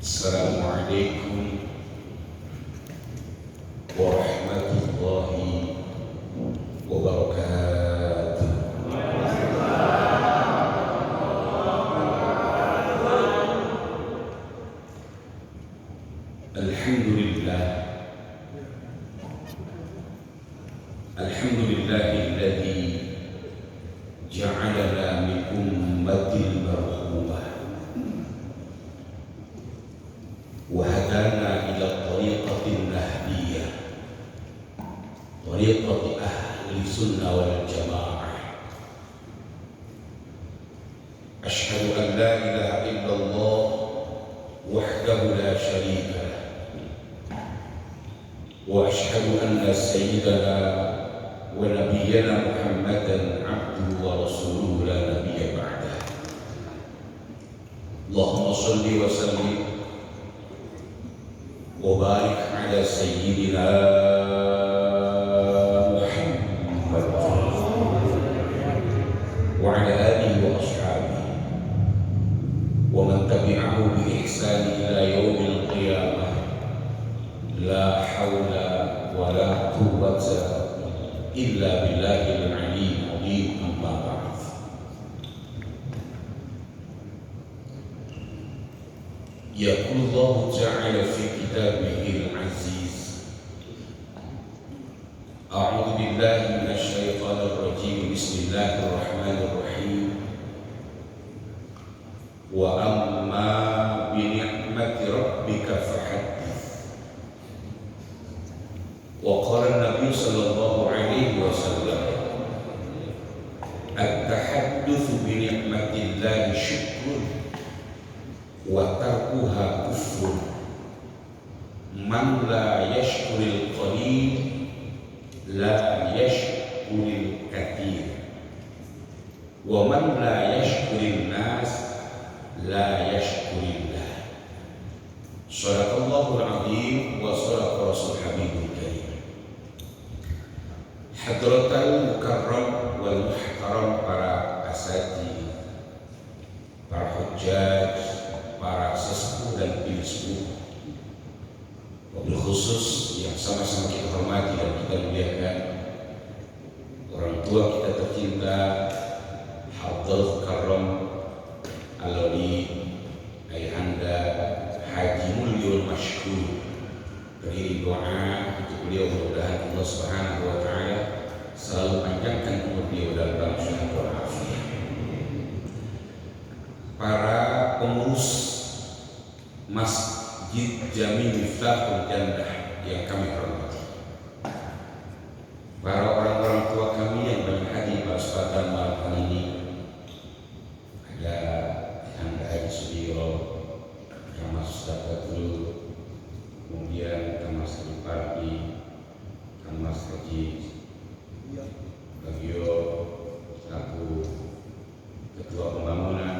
Assalamualaikum warahmatullahi wabarakatuh. Alhamdulillah, alhamdulillahilladzi ja'alana min ummatil marhumah wa hadana ila tariqatin nahdiyah, tariqati ahli sunnah wal jamaah. Ashhadu an la ilaha illallah wahdahu la syarika lah, wa ashhadu anna sayyidana wa nabiyyana Muhammadan abduhu wa rasuluhu la nabiyya ba'dah. Allahumma shalli wa sallim wa barik ala sayyidina Muhammad wa ala alihi wa ashabihi wa man tabi'ahu bi ihsan ila yaumil qiyamah. La hawla wa la quwwata illa billahil aliyyil azim. Amma ba'd. Yaqulu Allah ta'ala fi kitabihil aziz, a'udzu billahi minasy syaithanir rajim. Bismillahirrahmanirrahim. Wa amma bi ni'mati rabbika fahaddits. Wa qala an-nabiy sallallahu alaihi wasallam, at-tahaddutsu bi ni'matillahi syukrun wa tarkuha kufrun. Man la yashkuril qalil la yashkuril katsir, wa man la yashkurin nas la yashkurillah. Shadaqallahul azim wa shadaqa rasul habibul karim. Hadratal mukarram wal muhtaram, para asatidz, para hujjaj, para sesepuh dan binspuh, wabil khusus yang sama-sama kita hormati dan kita muliakan, orang tua kita tercinta Hadratul Karam Al-Wali Ayahanda Haji Mulyul Mashkur. Beri doa untuk beliau, mudah-mudahan Allah Subhanahu wa Ta'ala selalu panjangkan umur beliau dalam sehat walafiat. Para pengurus Masjid Jami Miftahul Jannah yang kami hormati, para orang-orang tua kami yang banyak hadir pada kesempatan malam hari ini, ada Anda Haji Sudiro, Kamas Dakatul, kemudian Kamas Haji Pardi, Kamas Haji Bagio selaku Ketua Pembangunan,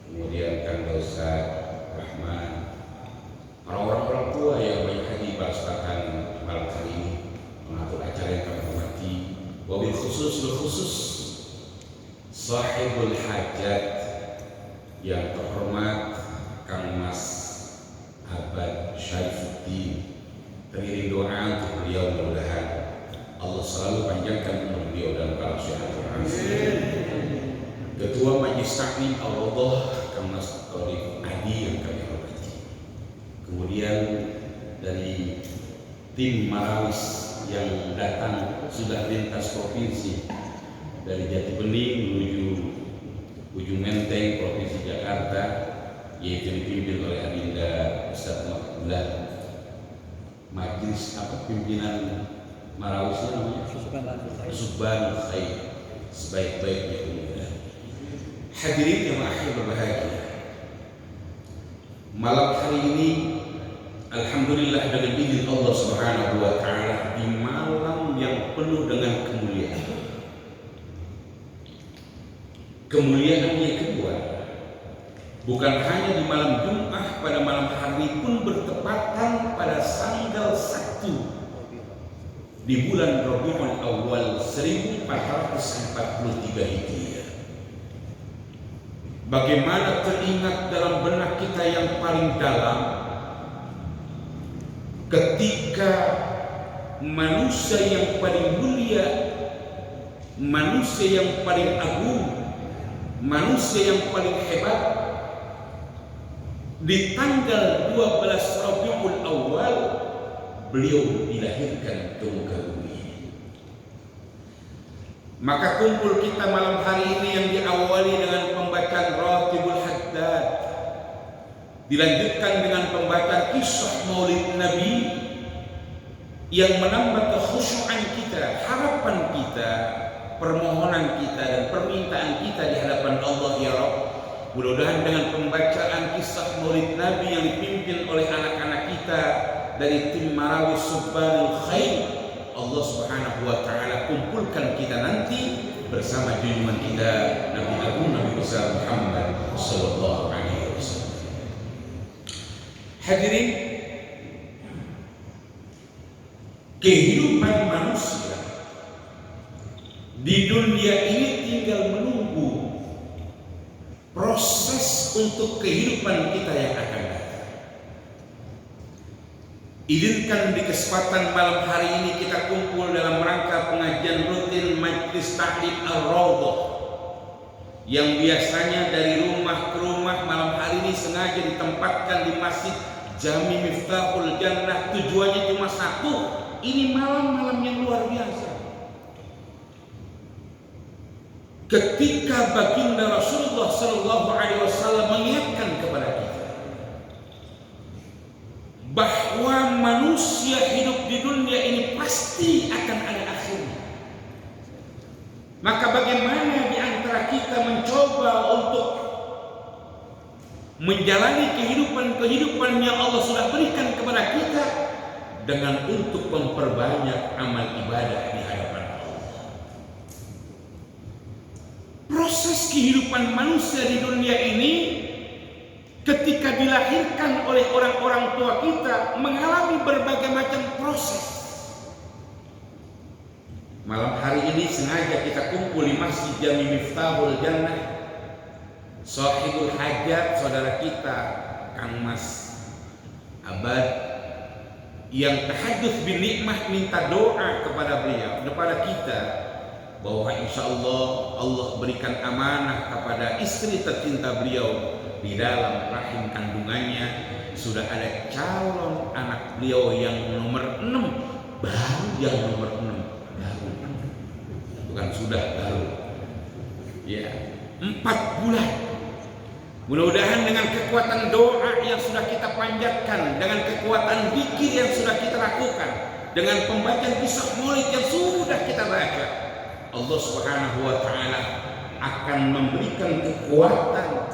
kemudian Kang Ustaz Rahman, para orang-orang tua yang banyak hadir pada kesempatan malam hari ini mengatur acara yang kami hormati, wabil khusus sahibul hajat yang terhormat Kang Mas Abad Syarifuddin. Beri doa untuk beliau, mudah-mudahan Allah selalu panjangkan umur beliau dalam keadaan sehat walafiat. Ketua Majelis Taklim Al-Wadhah Kang Mas Tariq Adi yang kami hormati. Kemudian dari tim Marawis yang datang sudah lintas provinsi dari Jati Bening menuju Ujung Menteng Provinsi Jakarta, yaitu dipimpin oleh Adinda Ustaz Abdullah. Majelis pimpinan Marawis namanya Subhanul Khair, sebaik-baiknya umumnya. Hadirin yang akhir berbahagia, malam hari ini alhamdulillah dengan izin Allah Subhanahu wa Ta'ala, di malam yang penuh dengan kemuliaan. Kemuliaan yang kedua, bukan hanya di malam Jumat, pada malam hari pun bertepatan pada tanggal 1 di bulan Rabiul Awal 1443 Hijriah. bagaimana teringat dalam benak kita yang paling dalam ketika manusia yang paling mulia, manusia yang paling agung, manusia yang paling hebat di tanggal 12 Rabiul Awal beliau dilahirkan ke muka bumi. Maka kumpul kita malam hari ini yang diawali dengan pembacaan Ratibul Haddad, dilanjutkan dengan pembacaan kisah Maulid Nabi yang menambah kekhusyuan kita, harapan kita, permohonan kita dan permintaan kita di hadapan Allah. Ya Rabb, mudah-mudahan dengan pembacaan kisah Maulid Nabi yang dipimpin oleh anak-anak kita dari tim Marawis Subbanul Khair, Allah Subhanahu wa taala kumpulkan kita nanti bersama junjungan kita Nabi Agung Nabi besar Muhammad sallallahu alaihi wasallam. Hadirin, kehidupan manusia di dunia ini tinggal menunggu proses untuk kehidupan kita yang akan datang. Izinkan di kesempatan malam hari ini kita kumpul dalam rangka pengajian rutin Majlis Ta'lim Ar-Raudhah yang biasanya dari rumah ke rumah, malam hari ini sengaja ditempatkan di Masjid Jami Miftahul Jannah. Tujuannya cuma satu, ini malam-malam yang luar biasa. Ketika baginda Rasulullah Sallallahu Alaihi Wasallam mengingatkan kepada kita bahwa manusia hidup di dunia ini pasti akan ada akhirnya. Maka bagaimana di antara kita mencoba untuk menjalani kehidupan yang Allah sudah berikan kepada kita dengan untuk memperbanyak amal ibadah di hadapan Allah. Proses kehidupan manusia di dunia ini ketika dilahirkan oleh orang-orang tua kita mengalami berbagai macam proses. Malam hari ini sengaja kita kumpul di Masjid Jami Miftahul Jannah. Sahibul hajat saudara kita Kang Mas Abad yang tahadduts bin nikmah minta doa kepada beliau, kepada kita, bahwa insya Allah berikan amanah kepada istri tercinta beliau. Di dalam rahim kandungannya sudah ada calon anak beliau yang nomor 6, baru yang nomor 6, baru, bukan sudah, baru ya 4 bulan. Mudah-mudahan dengan kekuatan doa yang sudah kita panjatkan, dengan kekuatan zikir yang sudah kita lakukan, dengan pembacaan kisah Maulid yang sudah kita baca, Allah Subhanahu wa taala akan memberikan kekuatan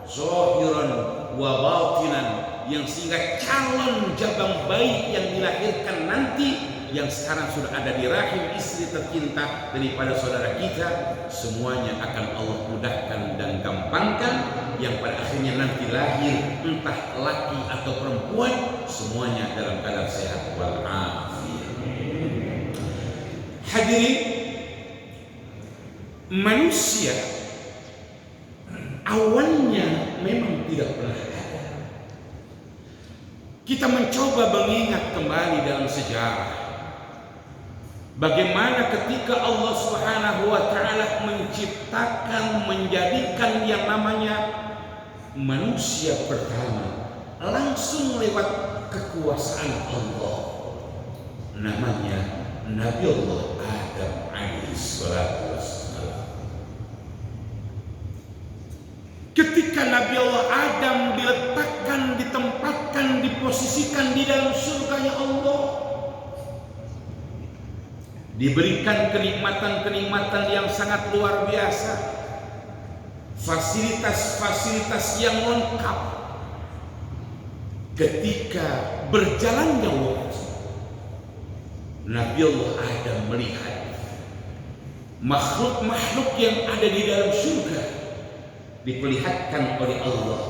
zahiran wa batinan yang sehingga calon jabang bayi yang dilahirkan nanti yang sekarang sudah ada di rahim istri tercinta daripada saudara kita, semuanya akan Allah mudahkan dan gampangkan, yang pada akhirnya nanti lahir entah laki atau perempuan, semuanya dalam keadaan sehat walafiat. Hadirin, manusia awalnya memang tidak pernah ada. Kita mencoba mengingat kembali dalam sejarah bagaimana ketika Allah Subhanahu wa taala menciptakan, menjadikan yang namanya manusia pertama langsung lewat kekuasaan Allah, namanya Nabi Allah Adam alaihi salatu wassalam. Ketika Nabi Allah Adam diletakkan, ditempatkan, diposisikan di dalam surganya Allah, diberikan kenikmatan-kenikmatan yang sangat luar biasa, fasilitas-fasilitas yang lengkap. Ketika berjalannya waktu, Nabi Allah Adam melihat makhluk-makhluk yang ada di dalam surga diperlihatkan oleh Allah,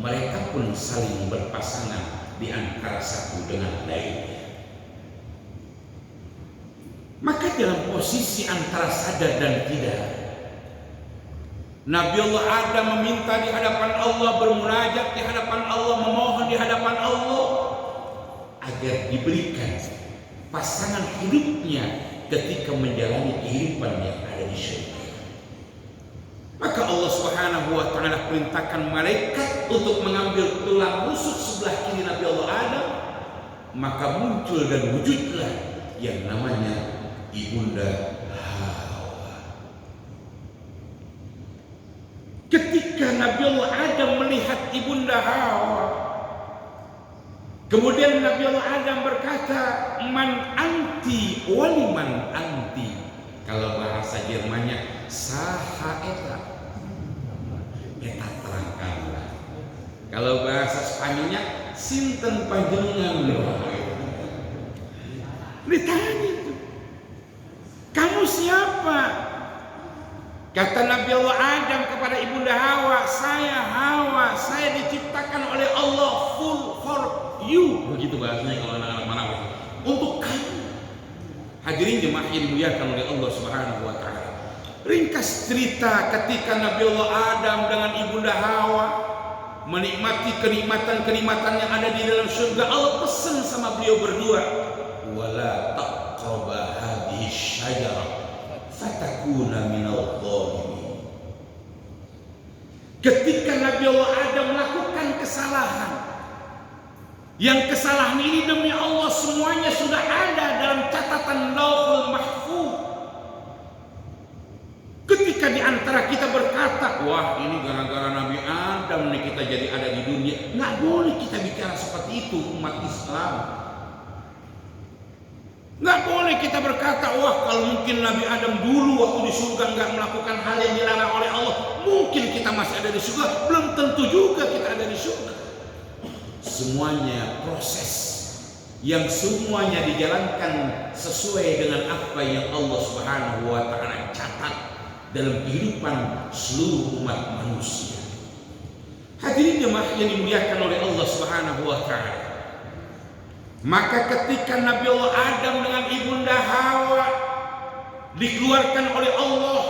mereka pun saling berpasangan di antara satu dengan lainnya. Maka dalam posisi antara sadar dan tidak, Nabi Allah Adam meminta di hadapan Allah, bermunajat di hadapan Allah, memohon di hadapan Allah agar diberikan pasangan hidupnya ketika menjalani kehidupan yang ada di syurga. Maka Allah Subhanahu wa taala perintahkan malaikat untuk mengambil tulang rusuk sebelah kiri Nabi Allah Adam, maka muncul dan wujudlah yang namanya Ibunda Hawa. Ketika Nabi Allah Adam melihat Ibunda Hawa, kemudian Nabi Allah Adam berkata, "Man anti waliman anti." Kalau bahasa Jermannya, saha eta. Eta terangkanlah. Kalau bahasa Spanyolnya, sinten panjenengan. Ditanya itu, kamu siapa? Kata Nabi Allah Adam kepada Ibunda Hawa, saya diciptakan oleh Allah full for you. Begitu bahasanya kalau anak-anak Manawi. Untuk kamu. Hadirin jemaah yang dimuliakan oleh Allah Subhanahu wa taala. Ringkas cerita ketika Nabi Allah Adam dengan Ibunda Hawa menikmati kenikmatan-kenikmatan yang ada di dalam surga, Allah pesan sama beliau berdua, "Wala taqraba hadhihi syajarah fatakuna minal zalimin." Ketika Nabi Allah Adam melakukan kesalahan, yang kesalahan ini demi Allah semuanya sudah ada dalam catatan Lauhul Mahfuz. Ketika di antara kita berkata, wah ini gara-gara Nabi Adam nih kita jadi ada di dunia, nggak boleh kita bicara seperti itu umat Islam. Nggak boleh kita berkata, wah kalau mungkin Nabi Adam dulu waktu di surga nggak melakukan hal yang dilarang oleh Allah, mungkin kita masih ada di surga. Belum tentu juga kita ada di surga. Semuanya proses yang semuanya dijalankan sesuai dengan apa yang Allah Subhanahu wa taala catat dalam kehidupan seluruh umat manusia. Hadirin jemaah yang dimuliakan oleh Allah Subhanahu wa taala. Maka ketika Nabi Allah Adam dengan Ibunda Hawa dikeluarkan oleh Allah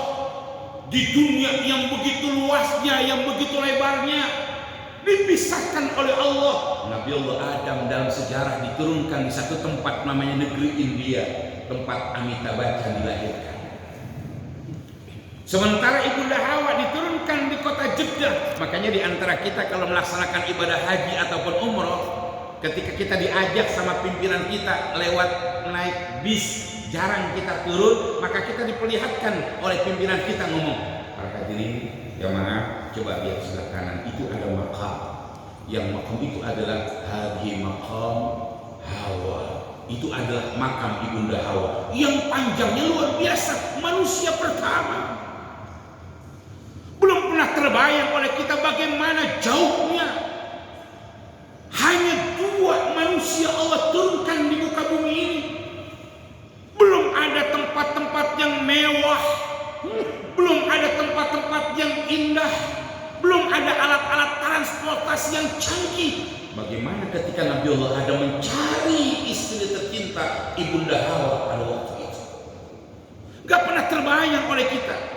di dunia yang begitu luasnya, yang begitu lebarnya, dipisahkan oleh Allah. Nabi Allah Adam dalam sejarah diturunkan di satu tempat namanya negeri India, tempat Amitabh Bachchan dilahirkan. Sementara Ibunda Hawa diturunkan di kota Jeddah. Makanya di antara kita kalau melaksanakan ibadah haji ataupun umroh, ketika kita diajak sama pimpinan kita lewat naik bis, jarang kita turun, maka kita diperlihatkan oleh pimpinan kita ngomong, para hadirin jamaah, coba lihat sebelah kanan, itu ada makam. Yang makam itu adalah hadhi makam Hawa. Itu adalah makam Ibunda Hawa yang panjangnya luar biasa, manusia pertama. Belum pernah terbayang oleh kita bagaimana jauhnya. Hanya dua manusia Allah turunkan di muka bumi ini. Belum ada tempat-tempat yang mewah, belum ada tempat-tempat yang indah, belum ada alat-alat transportasi yang canggih. Bagaimana ketika Nabi Allah Adam mencari istri tercinta Ibunda Hawa pada waktu itu? Gak pernah terbayang oleh kita.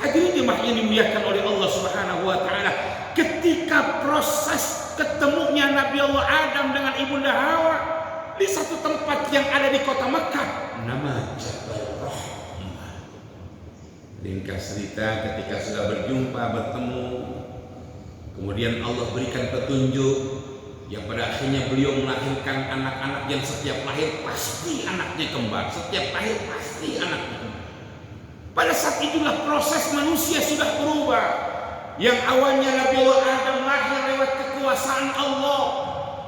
Hadirin jemaah yang dimuliakan oleh Allah Subhanahu wa taala, ketika proses ketemunya Nabi Allah Adam dengan Ibunda Hawa di satu tempat yang ada di kota Mekah, nama Jabal Rahmah. Ringkas cerita, ketika sudah berjumpa, bertemu, kemudian Allah berikan petunjuk yang pada akhirnya beliau melahirkan anak-anak yang setiap lahir pasti anaknya kembar, setiap lahir pasti anaknya kembar. Pada saat itulah proses manusia sudah berubah. Yang awalnya Nabi Allah Adam lahir lewat kekuasaan Allah,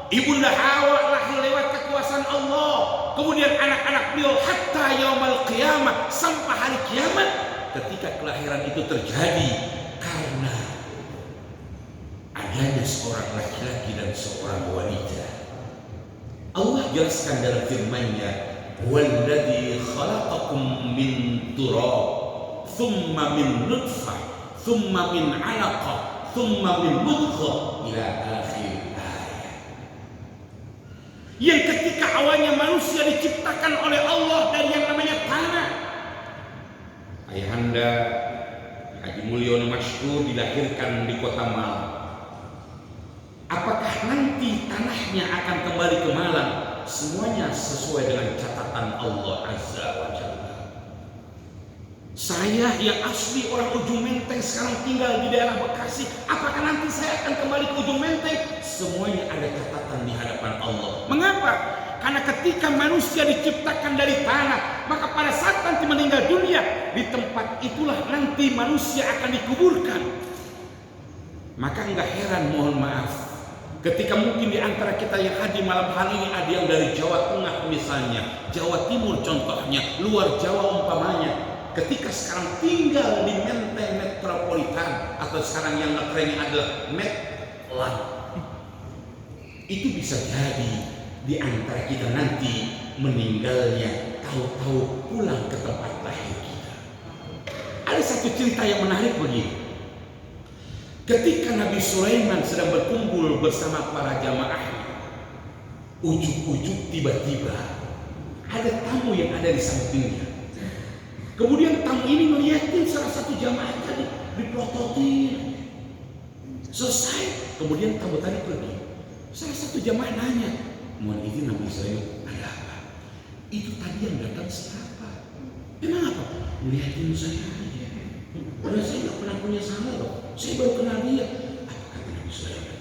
Ibunda Hawa lahir lewat kekuasaan Allah, kemudian anak-anak beliau hatta yaumul qiyamah, sampai hari kiamat. Ketika kelahiran itu terjadi karena adanya seorang laki-laki dan seorang wanita. Allah jelaskan dalam firman-Nya, "Walladzi khalaqakum min turab, thumma min nutfah, thumma min 'alaqah, thumma min mudghah ila akhir ayat." Yang ketika awalnya manusia diciptakan oleh Allah dari yang namanya tanah. Ayahanda Haji Mulyono Masyhur dilahirkan di kota Malang. Apakah nanti tanahnya akan kembali ke Malang? Semuanya sesuai dengan catatan Allah Azza wa Jalla. Saya yang asli orang Ujung Menteng sekarang tinggal di daerah Bekasi. Apakah nanti saya akan kembali ke Ujung Menteng? Semuanya ada catatan di hadapan Allah. Mengapa? Karena ketika manusia diciptakan dari tanah, maka pada saat nanti meninggal dunia, di tempat itulah nanti manusia akan dikuburkan. Maka enggak heran, mohon maaf, ketika mungkin di antara kita yang hadir malam hari ini ada yang dari Jawa Tengah misalnya, Jawa Timur contohnya, luar Jawa umpamanya, ketika sekarang tinggal di Menteng Metropolitan atau sekarang yang ngetrennya adalah Medland, itu bisa jadi di antara kita nanti meninggalnya tahu-tahu pulang ke tempat lahir kita. Ada satu cerita yang menarik begini. Ketika Nabi Sulaiman sedang berkumpul bersama para jamaahnya, ujuk-ujuk tiba-tiba ada tamu yang ada di sampingnya. Kemudian tamu ini melihatin salah satu jamaah tadi dipelototin. Selesai, kemudian tamu tadi pergi. Salah satu jamaah nanya, mohon izin Nabi Sulaiman, ada apa? Itu tadi yang datang siapa? Emang apa? Melihatin saya aja. Padahal saya nggak pernah punya salah loh. Saya baru kenal dia. Apa kata Nabi Sulaiman?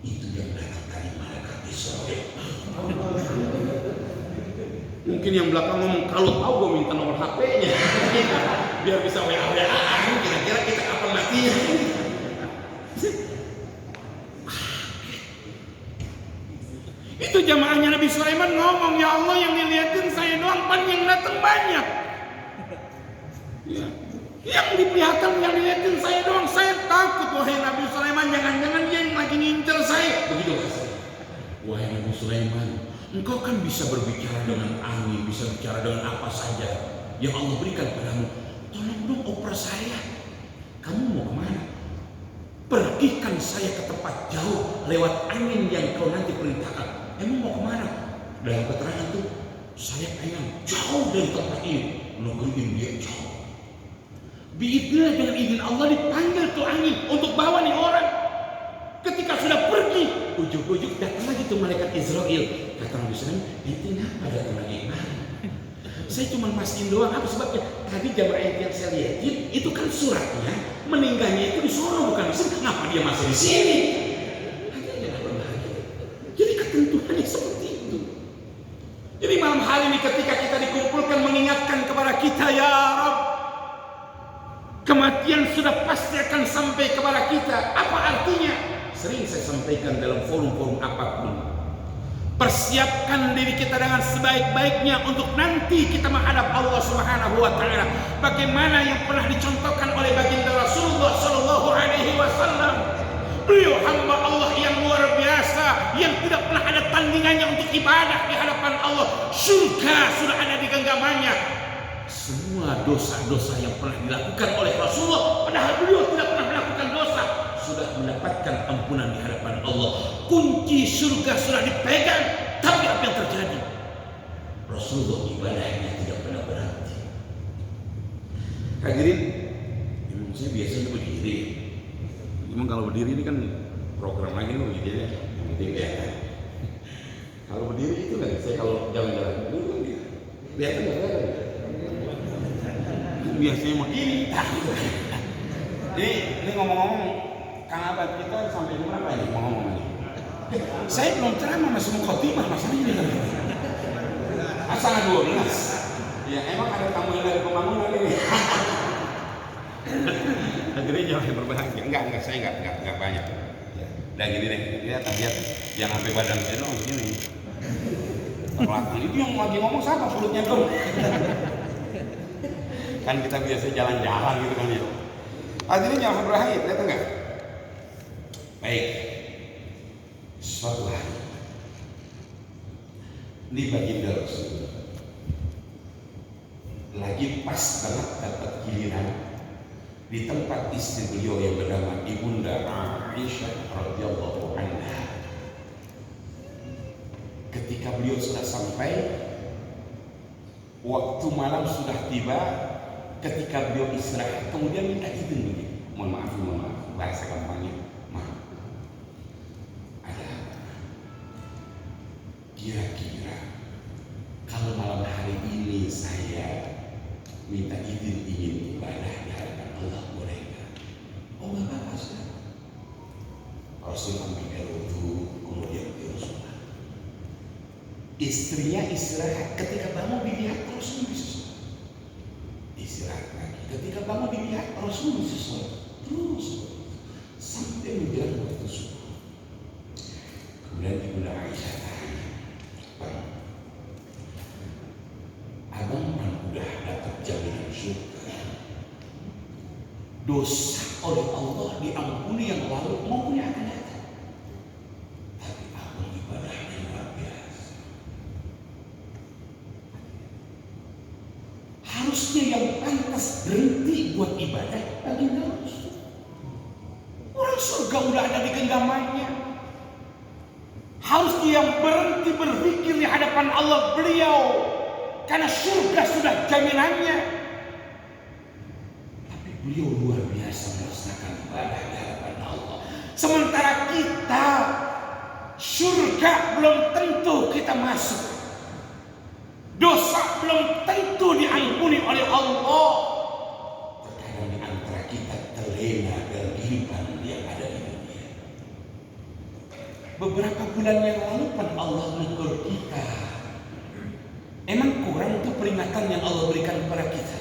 Itu yang datang dari malaikat Israel. Mungkin yang belakang ngomong, kalau tahu gue minta nomor HP-nya biar bisa WA-WA-an. Kira-kira kita kapan matinya? Itu jamaahnya Nabi Sulaiman ngomong, ya Allah yang dilihatin saya doang, pan yang datang banyak. Ya. Yang diperlihatkan yang dilihatin saya doang, saya takut. Wahai Nabi Sulaiman, jangan-jangan dia yang lagi ngincer saya. Begitu kasih. Wahai Nabi Sulaiman, engkau kan bisa berbicara dengan angin, bisa bicara dengan apa saja yang Allah berikan padamu. Tolong dong oper saya. Kamu mau kemana? Pergikan saya ke tempat jauh lewat angin yang kau nanti perintahkan. Emang mau kemana? Dalam keterangan itu, saya pengen jauh dari tempat ini, negeri India jauh. Biidillah, dengan izin Allah dipanggil tuh angin untuk bawa nih orang. Ketika sudah pergi, ujuk-ujuk datang lagi tuh malaikat Israel. Kata Nabi Sulaiman, itu kenapa datang lagi kemarin? Saya cuma mastiin doang. Apa sebabnya? Tadi jamaah yang saya lihatin itu kan suratnya meninggalnya itu di sono bukan di sini. Kenapa dia masih di sini? Jadi ketentuannya seperti itu. Jadi malam hari ini ketika kita dikumpulkan mengingatkan kepada kita, ya Rabb, kematian sudah pasti akan sampai kepada kita. Apa artinya? Sering saya sampaikan dalam forum-forum apapun. Persiapkan diri kita dengan sebaik-baiknya untuk nanti kita menghadap Allah Subhanahu wa taala. Bagaimana yang pernah dicontohkan oleh baginda Rasulullah sallallahu alaihi wasallam. Beliau hamba Allah yang luar biasa, yang tidak pernah ada tandingannya untuk ibadah di hadapan Allah. Surga sudah ada di genggamannya. Semua dosa-dosa yang pernah dilakukan oleh Rasulullah, padahal beliau tidak pernah melakukan dosa, sudah mendapatkan ampunan di hadapan Allah. Kunci surga sudah dipegang, tapi apa yang terjadi? Rasulullah ibadahnya tidak pernah berhenti. Hadirin, saya biasanya berdiri. Memang kalau berdiri ini kan program lagi nih begitu ya, yang penting ya. Kalau berdiri itu kan saya kalau jalan-jalan dulu kan lihat nggak ada. Biasanya mah ini. Ini ngomong-ngomong, Kang Abad kita sampai jam berapa ini ngomong ini? Saya belum ceramah, masih mau khotimah masalahnya. Asal 12. Ya emang ada tamu yang dari pembangunan ini. Akhirnya jangan berbahagia. Enggak, saya enggak banyak. Ya. Dan gini deh, lihat yang sampai badan saya dong begini. Belakang itu yang lagi ngomong siapa perutnya dong? Kan kita biasa jalan-jalan gitu kan ya. Hadirin jangan berbahagia, lihat enggak? Baik. Suatu hari ini baginda Rasulullah lagi pas banget dapat giliran di tempat istri beliau yang bernama Ibunda Aisyah radhiyallahu anha. Ketika beliau sudah sampai, waktu malam sudah tiba, ketika beliau istirahat kemudian minta izin begini, mohon maaf bahasa gampangnya, maaf, ada kira-kira kalau malam hari ini saya minta izin ingin ibadah di hadapan Allah, boleh nggak? Oh nggak apa-apa, sudah. Rasul ambil air wudu kemudian beliau sholat. Istrinya istirahat, ketika bangun dilihat Rasul bisa sholat. Istirahat lagi, ketika bangun dilihat Rasul bisa sholat. Terus sampai menjelang waktu subuh. Kemudian Ibunda Aisyah tanya, Bang, abang kan udah dapat jaminan surga, dosa oleh Allah diampuni yang lalu maupun yang akan datang, tapi abang ibadahnya luar biasa. Harusnya yang pantas berhenti buat ibadah baginda Rasul. Orang surga udah ada di genggamannya. Harus dia berhenti berpikir di hadapan Allah beliau, karena surga sudah jaminannya. Tapi beliau luar biasa melaksanakan ibadah di hadapan Allah. Sementara kita, surga belum tentu kita masuk, dosa belum tentu diampuni oleh Allah. Terkadang di antara kita terlena dalam kehidupan yang ada di dunia. Beberapa bulan yang lalu kan Allah menegur kita. Emang kurang tuh peringatan yang Allah berikan kepada kita?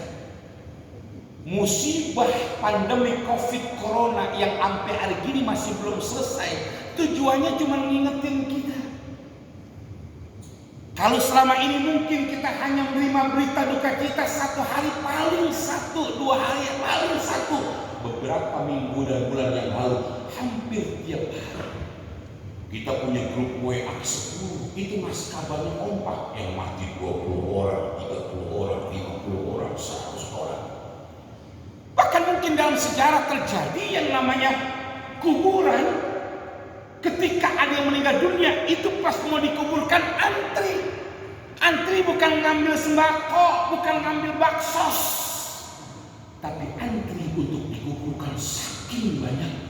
Musibah pandemi COVID Corona yang sampai hari gini masih belum selesai, tujuannya cuma ngingetin kita. Kalau selama ini mungkin kita hanya menerima berita duka kita satu hari paling satu, 2 hari paling satu. Beberapa minggu dan bulan yang lalu hampir tiap hari kita punya grup WA 10, itu mas kabarnya kompak, yang mati 20 orang, 30 orang, 50 orang, 100 orang. Bahkan mungkin dalam sejarah terjadi yang namanya kuburan. Ketika ada yang meninggal dunia, itu pas mau dikuburkan antri. Antri bukan ngambil sembako, bukan ngambil baksos, tapi antri untuk dikuburkan saking banyaknya.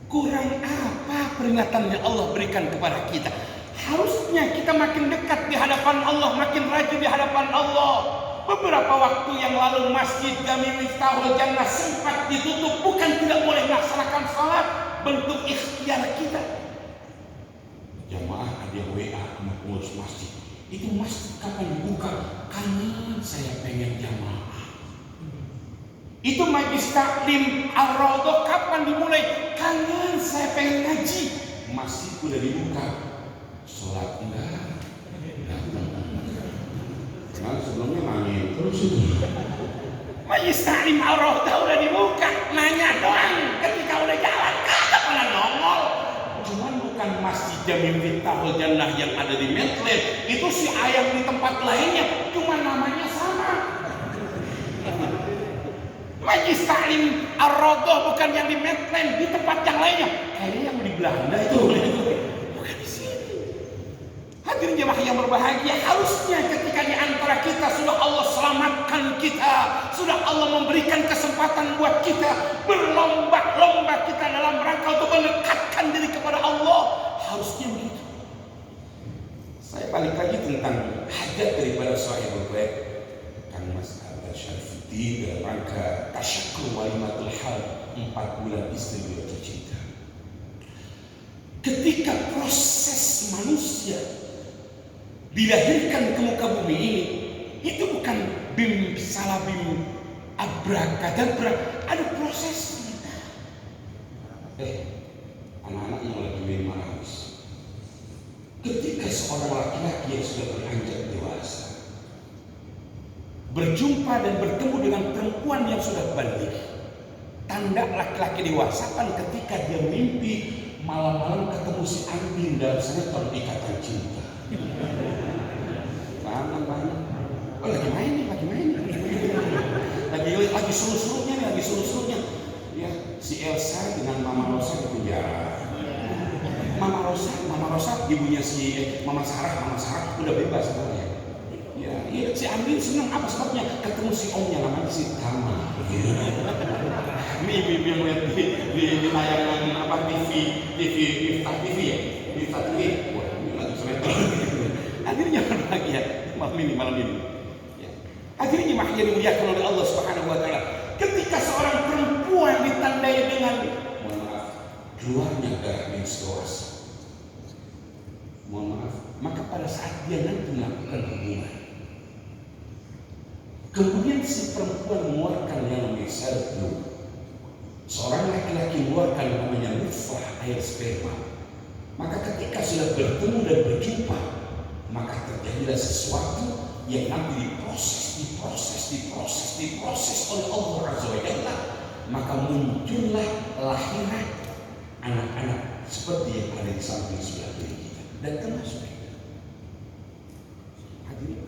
Kurang apa peringatan yang Allah berikan kepada kita? Harusnya kita makin dekat di hadapan Allah, makin rajin di hadapan Allah. Beberapa waktu yang lalu Masjid Jami Miftahul Jannah sempat ditutup, bukan tidak boleh melaksanakan salat, bentuk ikhtiar kita. Jamaah ada WA sama pengurus masjid, itu masjid kapan dibuka? Karena saya pengen jamaah. Itu majlis taklim Ar-Raudhah kapan dimulai? Kangen saya pengen ngaji. Masjid udah dibuka, sholat enggak. Nah, sebelumnya nangis terus itu. Majlis taklim Ar-Raudhah udah dibuka, nanya doang. Ketika udah jalan kagak pernah nongol. Cuman bukan Masjid Jami Miftahul Jannah yang ada di Medland, itu si ayam di tempat lainnya, cuma namanya sama. Majlis taklim Ar-Raudhah bukan yang di Medland, di tempat yang lainnya. Kayaknya yang di Belanda itu bukan di sini. Hadirin jemaah yang berbahagia, harusnya ketika di antara kita sudah Allah selamatkan kita, sudah Allah memberikan kesempatan buat kita berlomba-lomba kita dalam rangka untuk mendekatkan diri kepada Allah, harusnya begitu. Saya balik lagi tentang hajat daripada Sahibul Bait, Kang Mas Syarifuddin, dalam rangka tasyakur walimatul hal 4 bulan istri beliau tercinta. Ketika proses manusia dilahirkan ke muka bumi ini, itu bukan bim salabim abrakadabra, ada prosesnya. Anak-anak yang lagi main manis, ketika seorang laki-laki yang sudah beranjak dewasa berjumpa dan bertemu dengan perempuan yang sudah balik, tanda laki-laki dewasa kan ketika dia mimpi malam-malam ketemu si Andin dalam sinetron Ikatan Cinta. Paham? Oh, lagi main nih. Lagi seru-serunya. Ya, si Elsa dengan Mama Rosa di penjara. Mama Rosa ibunya si Mama Sarah udah bebas sebenarnya. Ya, Iya, si Andin senang apa sebabnya? Ketemu si omnya namanya si Tama. Ini ibu yang lihat di tayangan apa Miftah TV ya, Miftah TV. Wah, ini lagi semeter. Akhirnya bahagia malam ini. Ya. Akhirnya yang dimuliakan oleh Allah Subhanahu Wa Taala. Ketika seorang perempuan ditandai dengan keluarnya darah menstruasi, mohon maaf, maka pada saat dia nanti melakukan hubungan, kemudian si perempuan mengeluarkan yang namanya sperma, seorang laki-laki mengeluarkan namanya nutfah, air sperma, maka ketika sudah bertemu dan berjumpa, maka terjadilah sesuatu yang nanti diproses oleh Allah Azza wa Jalla, maka muncullah lahiran anak-anak seperti yang ada di samping sebelah kiri kita dan termasuk kita. Hadirin,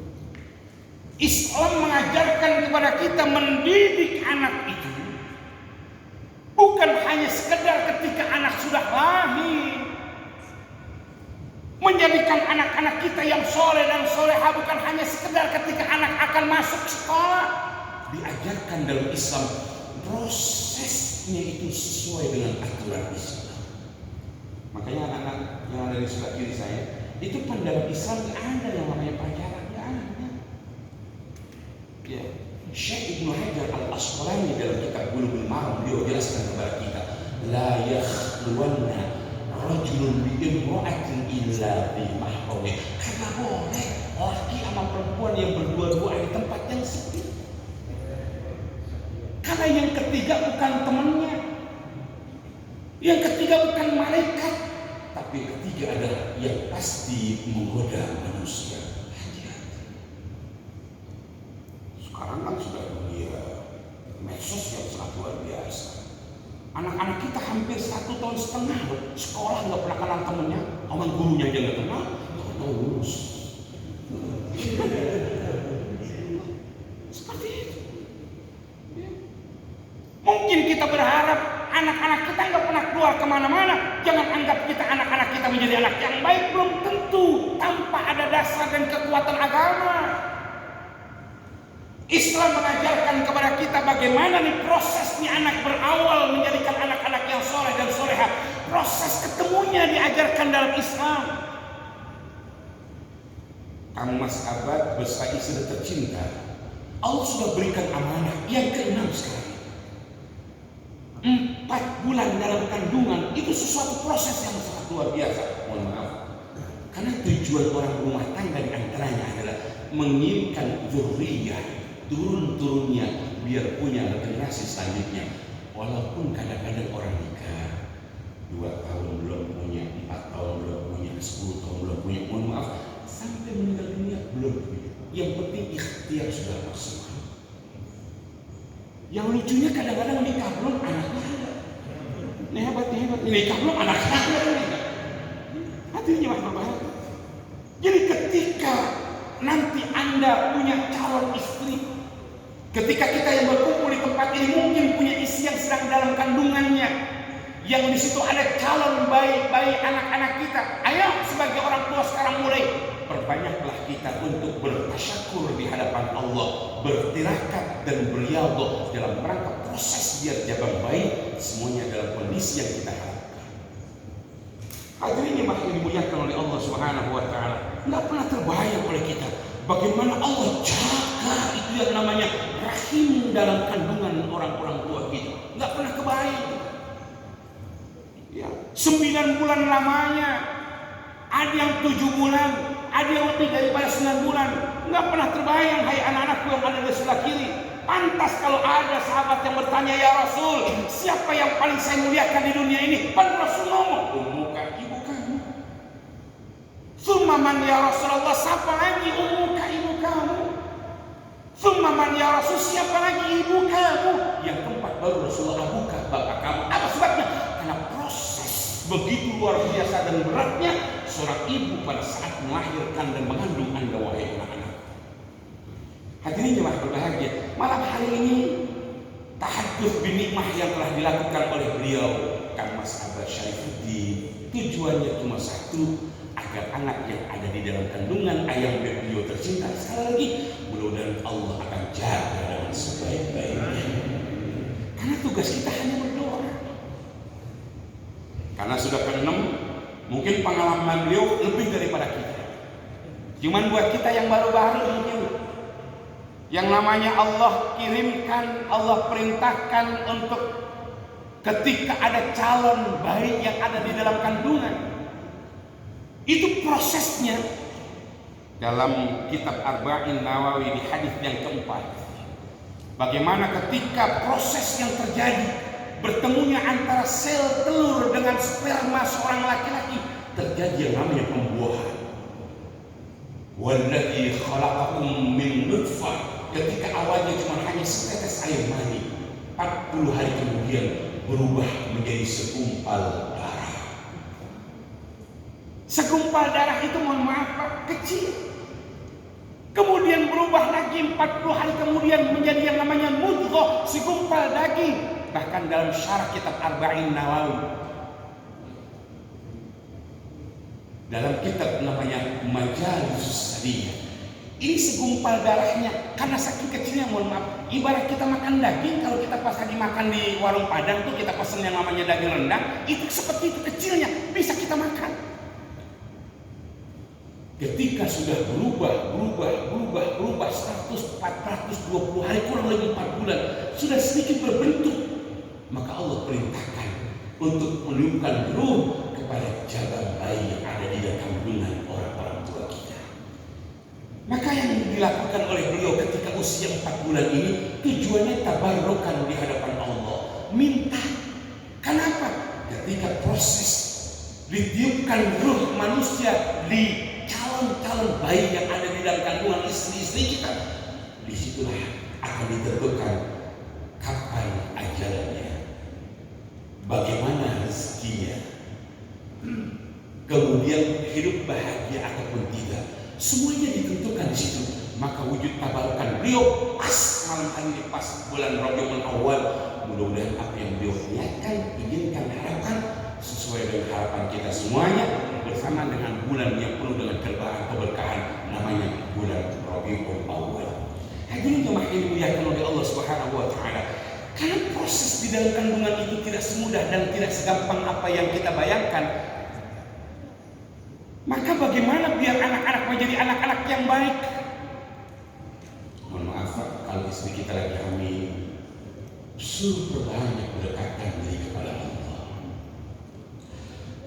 Islam mengajarkan kepada kita mendidik anak itu bukan hanya sekedar ketika anak sudah lahir, menjadikan anak-anak kita yang soleh dan soleha bukan hanya sekedar ketika anak akan masuk sekolah. Diajarkan dalam Islam prosesnya itu sesuai dengan aturan Islam. Makanya anak-anak yang ada di sebelah kiri saya itu pun dalam Islam ada yang namanya pacaran, ya ada. Ya, Syekh Ibnu Hajar Al-Asqalani dalam kitab Bulughul Maram beliau jelaskan kepada kita, la yakhluwanna rajulun bi imra'atin illa bi mahramin. Karena boleh laki sama perempuan yang berdua-dua di tempat yang sepi. Karena yang ketiga bukan temannya, yang ketiga bukan malaikat, tapi yang ketiga adalah yang pasti menggoda manusia. Hati-hati. Sekarang kan sudah dunia medsos yang sangat luar biasa. Anak-anak kita hampir 1,5 tahun sekolah nggak pernah kenal temennya, sama gurunya aja nggak kenal, tahu lulus. Seperti itu. Ya. Mungkin kita berharap anak-anak kita nggak pernah keluar kemana-mana. Jangan anggap kita anak-anak kita menjadi anak yang baik, belum tentu tanpa ada dasar dan kekuatan agama. Islam mengajarkan kepada kita bagaimana nih prosesnya anak berawal menjadikan anak-anak yang soleh dan soleha. Proses ketemunya diajarkan dalam Islam. Kamu Mas Abad beserta istri tercinta, Allah sudah berikan amanah yang ke-6 sekarang. 4 bulan dalam kandungan itu sesuatu proses yang sangat luar biasa. Mohon maaf, karena tujuan orang rumah tangga di antaranya adalah menginginkan zuriyah, turun-turunnya biar punya generasi selanjutnya. Walaupun kadang-kadang orang nikah 2 tahun belum punya, 4 tahun belum punya, 10 tahun belum punya, mohon maaf, sampai meninggal dunia belum punya. Yang penting ikhtiar sudah maksimal. Yang lucunya kadang-kadang nikah belum anaknya ada. Ini hebat, nikah belum anaknya ada. Hatinya mas berbahaya. Jadi ketika nanti Anda punya calon istri, ketika kita yang berkumpul di tempat ini mungkin punya istri yang sedang dalam kandungannya, yang di situ ada calon bayi anak-anak kita. Ayo sebagai orang tua sekarang mulai perbanyaklah kita untuk bertasyakur di hadapan Allah, bertirakat dan beriadah dalam rangka proses biar jabang bayi semuanya dalam kondisi yang kita harapkan. Hadirin yang dimuliakan oleh Allah Subhanahu wa taala, enggak pernah terbayang oleh kita bagaimana Allah jaga itu yang namanya rahim dalam kandungan orang-orang tua kita. Enggak pernah kebayang. Ya, 9 bulan lamanya, ada yang 7 bulan, ada yang lebih daripada 9 bulan. Enggak pernah terbayang, hai anak-anakku yang ada di sebelah kiri. Pantas kalau ada sahabat yang bertanya, ya Rasul, siapa yang paling saya muliakan di dunia ini? Pan Rasul ngomong, ummuka, ibu kamu. Summaman ya Rasulullah, siapa lagi? Ummuka, ibu kamu. Summaman ya Rasul, siapa lagi? Ibu kamu. Yang keempat baru Rasulullah, abuka, bapak kamu. Apa sebabnya? Karena proses begitu luar biasa dan beratnya seorang ibu pada saat melahirkan dan mengandung Anda wahai anak-anak. Hadirin jemaah berbahagia, malam hari ini tahadduts binikmah yang telah dilakukan oleh beliau Kang Mas Abad Syaifuddin, tujuannya cuma satu, agar anak yang ada di dalam kandungan ayah beliau tercinta, sekali lagi mudah-mudahan Allah akan jaga dengan sebaik-baiknya. Karena tugas kita hanya berdoa. Karena sudah ke-6, mungkin pengalaman beliau lebih daripada kita. Cuman buat kita yang baru-baru mungkin, yang namanya Allah kirimkan, Allah perintahkan untuk ketika ada calon bayi yang ada di dalam kandungan, itu prosesnya dalam kitab Arba'in Nawawi di hadis yang keempat. Bagaimana ketika proses yang terjadi bertemunya antara sel telur dengan sperma seorang laki-laki, terjadi yang namanya pembuahan. Walladzi khalaqakum min nutfah, ketika awalnya cuma hanya setetes air mani, 40 hari kemudian berubah menjadi segumpal darah. Segumpal darah itu mohon maaf Pak, kecil. Kemudian berubah lagi 40 hari kemudian menjadi yang namanya mudghah, segumpal daging. Bahkan dalam syarah kitab Arba'in Nawawi, dalam kitab namanya Majalis Saliyah, ini segumpal darahnya karena saking kecilnya, mohon maaf, ibarat kita makan daging. Kalau kita pas lagi makan di warung Padang tuh, kita pesen yang namanya daging rendang, itu seperti itu kecilnya, bisa kita makan. Ketika sudah berubah 100, 420 hari, kurang lebih 4 bulan, sudah sedikit berbentuk, maka Allah perintahkan untuk meniupkan ruh kepada jalan bayi yang ada di dalam kandungan orang-orang tua kita. Maka yang dilakukan oleh beliau ketika usia 4 bulan ini tujuannya tabarrukan di hadapan Allah, minta. Kenapa? Ketika proses ditiupkan ruh manusia di calon bayi yang ada di dalam kandungan istri-istri kita, disitulah akan ditentukan kapan ajalnya, bagaimana rezekinya, kemudian hidup bahagia ataupun tidak, semuanya ditentukan di situ. Maka wujud tabarukan beliau pas malam hari ini, pas bulan Rabiul Awal. Mudah-mudahan apa yang beliau niatkan, inginkan, harapkan sesuai dengan harapan kita semuanya, bersama dengan bulan yang penuh dengan keberkahan namanya bulan Rabiul Awal. Hadirin jemaah yang dimuliakan oleh Allah Subhanahu wa taala. Karena proses di dalam kandungan itu tidak semudah dan tidak segampang apa yang kita bayangkan. Maka bagaimana biar anak-anak menjadi anak-anak yang baik? Mohon maaf Pak, kalau istri kita lagi hamil, suruh perbanyak berdekatan diri kepada Allah.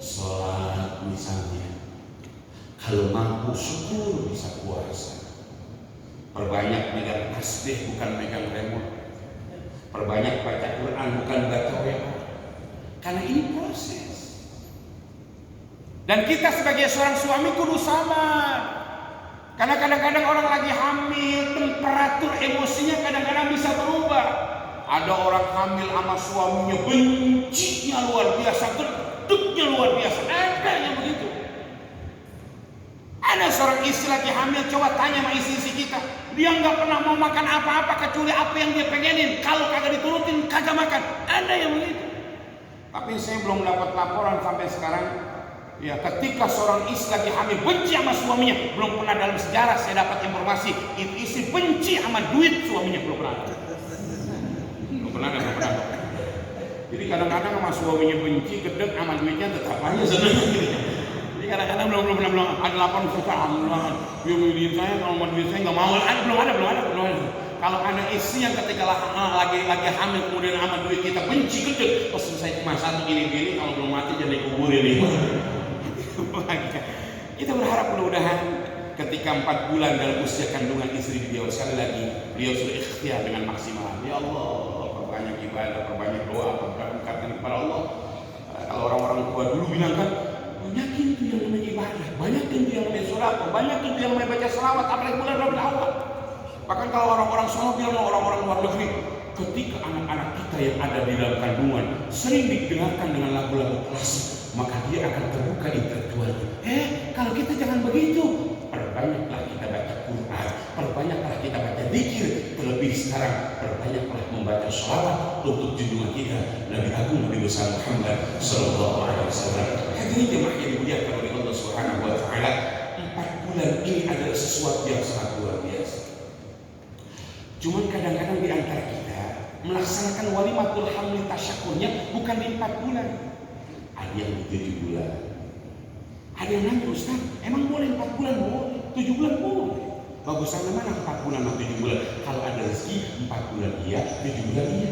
Salat misalnya, kalau mampu syukur bisa puasa. Perbanyak megang tasbih bukan megang remote. Perbanyak baca Quran bukan baca WA. Karena ini proses. Dan kita sebagai seorang suami kudu sabar. Karena kadang-kadang orang lagi hamil, temperatur emosinya kadang-kadang bisa berubah. Ada orang hamil sama suaminya, bencinya luar biasa, geduknya luar biasa. Ada yang begitu. Ada seorang istri lagi hamil, coba tanya sama istri kita, dia nggak pernah mau makan apa-apa kecuali apa yang dia pengenin. Kalau kagak diturutin, kagak makan. Ada yang begitu. Tapi saya belum dapat laporan sampai sekarang. Ya, ketika seorang istri lagi hamil benci sama suaminya, belum pernah dalam sejarah saya dapat informasi istri benci sama duit suaminya, belum pernah. Belum pernah. Jadi kadang-kadang sama suaminya benci, gedek, sama duitnya tetap aja senang. Jadi kadang-kadang belum ada laporan alhamdulillah dia milihin saya, kalau mau duit saya nggak mau. Belum ada. Kalau ada istri yang ketika lagi hamil kemudian sama duit kita benci, gedek, pesen saya cuma satu gini, kalau belum mati jangan dikuburin ini. Kita berharap mudah-mudahan ketika 4 bulan dalam usia kandungan istri beliau, sekali lagi beliau sudah ikhtiar dengan maksimal. Ya Allah, perbanyak ibadah, perbanyak doa, perbanyak kepada Allah. Kalau orang-orang tua dulu bilang kan, banyakin itu yang namanya ibadah, banyakin itu yang namanya surah, banyakin itu yang namanya baca selawat, apalagi bulan Rabiul Awal. Bahkan kalau orang-orang sana bilang, orang-orang luar negeri, ketika anak-anak kita yang ada di dalam kandungan sering didengarkan dengan lagu-lagu klasik, maka dia akan terbuka intelektualnya. Kalau kita jangan begitu, perbanyaklah kita baca Quran, perbanyaklah kita baca zikir, terlebih sekarang perbanyaklah membaca sholawat untuk junjungan kita Nabi Agung Nabi besar Muhammad Sallallahu Alaihi Wasallam. Hadirin jemaah yang dimuliakan oleh Allah Subhanahu Wa Taala, 4 bulan ini adalah sesuatu yang sangat luar biasa. Cuman kadang-kadang di antara kita melaksanakan walimatul hamli tasyakurnya bukan di 4 bulan, ada yang di 7 bulan. Ada yang nanya, Ustaz, emang boleh 4 bulan? Boleh, 7 bulan boleh. Bagusan mana 4 bulan atau 7 bulan? Kalau ada rezeki 4 bulan iya, 7 bulan iya.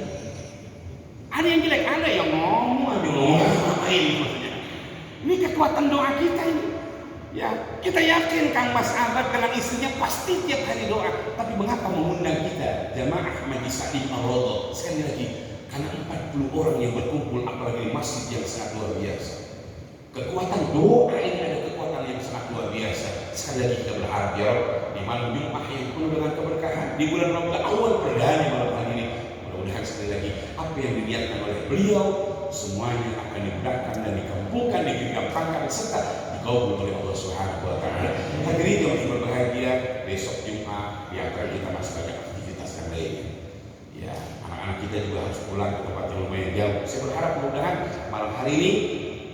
Ada yang jelek, ada yang ngomong ngapain maksudnya. Ini kekuatan doa kita ini. Ya, kita yakin Kang Mas Abad dengan istrinya pasti tiap hari doa. Tapi mengapa mengundang kita jamaah Majlis Taklim Ar-Raudhah? Sekali lagi, karena 40 orang yang berkumpul, apalagi di masjid yang sangat luar biasa. Kekuatan doa ini ada kekuatan yang sangat luar biasa. Sekali lagi kita berharap ya di malam Jumat yang penuh dengan keberkahan, di bulan Ramadan awal perdana malam hari ini, mudah-mudahan sekali lagi apa yang diniatkan oleh beliau semuanya akan dimudahkan dan dikabulkan, digampangkan serta dikabul oleh Allah Subhanahu Wa Taala. Hadirin yang berbahagia, besok Jumat di antara kita masih banyak aktivitas yang lainnya. Ya, anak-anak kita juga harus pulang ke tempat yang lumayan jauh. Saya berharap mudah-mudahan malam hari ini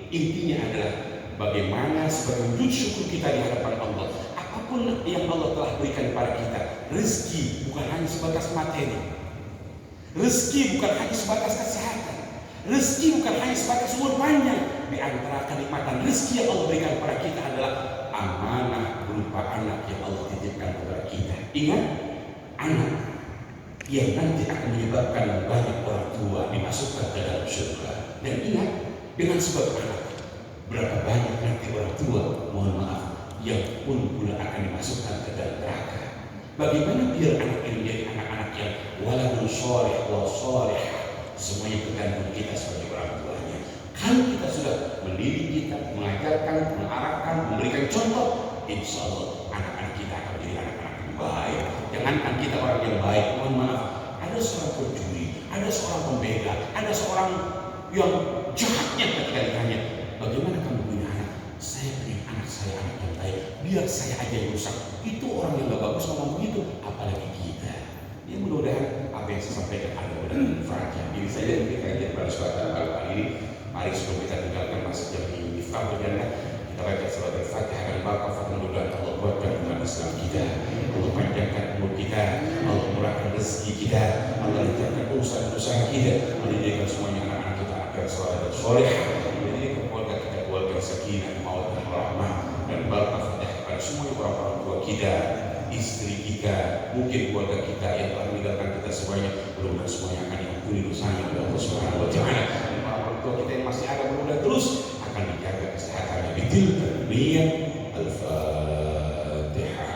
intinya adalah bagaimana sebagai wujud syukur kita di hadapan Allah. Apapun yang Allah telah berikan kepada kita, rezeki bukan hanya sebatas materi, rezeki bukan hanya sebatas kesehatan, rezeki bukan hanya sebatas umur panjang. Di antara kenikmatan rezeki yang Allah berikan kepada kita adalah amanah berupa anak yang Allah titipkan kepada kita. Ingat, anak yang nanti akan menyebabkan banyak orang tua dimasukkan ke dalam surga. Dan ingat, dengan sebab anak, berapa banyak nanti orang tua, mohon maaf, yang pun pula akan dimasukkan ke dalam neraka. Bagaimana biar anak ini menjadi anak-anak yang waladun sholih wa sholih, semuanya tergantung kita sebagai orang tuanya. Kalau kita sudah mendidik kita, mengajarkan, mengarahkan, memberikan contoh, insya Allah anak-anak kita akan menjadi anak-anak yang baik. Jangankan kita orang yang baik, mohon maaf, ada seorang pencuri, ada seorang pembegal, ada seorang yang jahatnya ketika ditanya, bagaimana kamu punya anak? Saya punya anak saya anak yang baik, biar saya aja yang rusak. Itu orang yang gak bagus ngomong begitu, apalagi kita. Ya mudah-mudahan apa yang saya sampaikan ada benar-benar diri saya dan kita lihat pada suatu malam hari ini. Mari sebelum kita tinggalkan masjid yang di Miftah Jannah, kita baca surat Al-Fatihah dan barakah mudah-mudahan Allah kuatkan umat Islam kita, Allah panjangkan umur kita, Allah murahkan rezeki kita, Allah lancarkan usaha-usaha kita, menjadikan semuanya anak-anak kita anak yang saleh dan soleh, menjadikan keluarga kita keluarga sakinah, mawaddah, rahmah dan barakah pada semua orang-orang tua kita, istri kita, mungkin keluarga kita yang telah meninggalkan kita semuanya, mudah-mudahan semuanya akan diampuni dosanya oleh Allah Subhanahu Wa Taala. Orang tua kita yang masih ada mudah-mudahan terus akan dijaga kesehatannya. Bitilka niyyah al-Fatihah.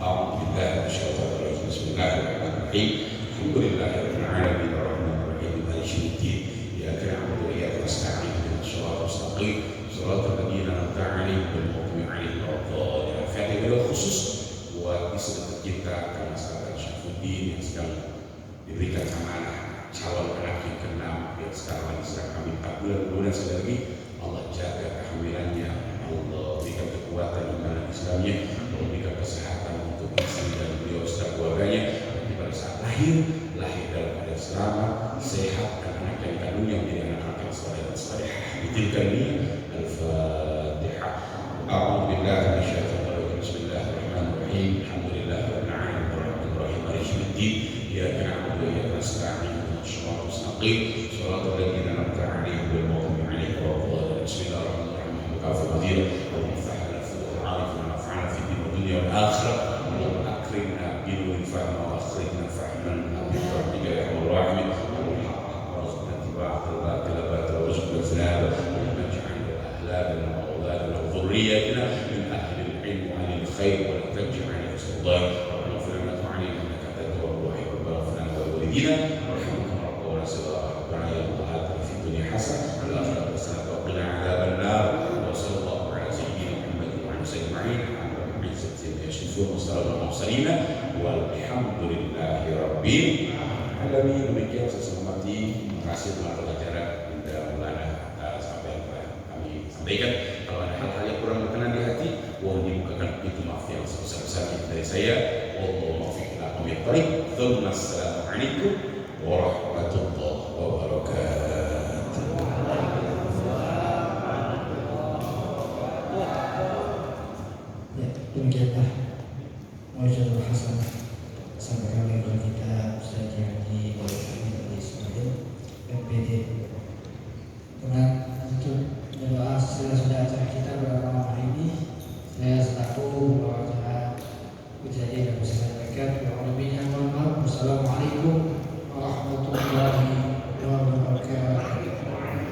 A'udzu billahi minasyaitonir rajim. Bismillahirrahmanirrahim. Alhamdulillahirabbil alamin arrahmanir rahim maliki yaumiddin. Iyyaka na'budu wa iyyaka nasta'in. Ihdinas siratal mustaqim. Shiratal ladzina an'amta 'alaihim ghairil maghdubi alaihim waladdallin. Fatihah khusus buat istri tercinta Kang Mas Abad Syaifuddin yang sedang diberikan amanah calon anak yang ke-6 yang sekarang lagi sedang hamil 4 bulan. Mudah-mudahan sekali lagi Allah jaga kehamilannya, Allah berikan kekuatan iman Islamnya, Allah berikan kesehatan untuk istri dan beliau serta keluarganya. Nanti pada saat lahir dalam keadaan selamat, sehat, dan anak yang dikandungnya menjadi anak-anak yang saleh dan salehah. Bitilkan niyyah al-Fatihah. A'udzu billahi minasyaitonir rajim. Bismillahirrahmanirrahim. Alhamdulillahirabbil alamin arrahmanir rahim maliki yaumiddin. Iyyaka na'budu wa iyyaka nasta'in. Shiratal mustaqim. Shiratal ladzina an'amta 'alaihim ghairil maghdubi alaihim waladdallin. Bismillahirrahmanirrahim. Kafir qadir. Allahumma fahna futuh al-'arif wa naf'ana fid dunya wal akhirah. Allahumma akrimna bil fahmi wa akhrijna fahman bi rahmatika ya arhamar rahimin. Allahumma warzuqna ittiba'al batil warzuqna ijtinaba wa naj'alna ahladan wa awladan wa dhurriyyatina min ahli al-'ilm wa ahli al-khair wa la taj'alna sultan. Rabbana ighfir lana wa arhamna innaka antat tawwabur rahim. Rabbana ighfir lana wa liwalidina warhamhum rabbana rabbana ya Allah atina fid dunya hasanah wa fil akhirati hasanah wa qina adzaban nar. Wa sallallahu ala sayyidina Muhammadin wa ala alihi ajma'in. Walhamdulillahi rabbil alamin. Demikian saya hormati, terima kasih telah belajar Bunda Maulana atas apa yang telah kami sampaikan. Kalau ada hal-hal yang kurang berkenan di hati, mohon dibukakan saya. Wallahu muwaffiq ila aqwamit thoriq. Assalamualaikum warahmatullahi wabarakatuh. Ya, demikianlah Mau'izatul Hasanah sampaikan oleh kita Ustaz Haji Abdul Ismail MPD. Dengan untuk doa sudah acara kita pada malam hari ini, saya selaku bawa acara kejadian yang bisa saya sampaikan. Wassalamualaikum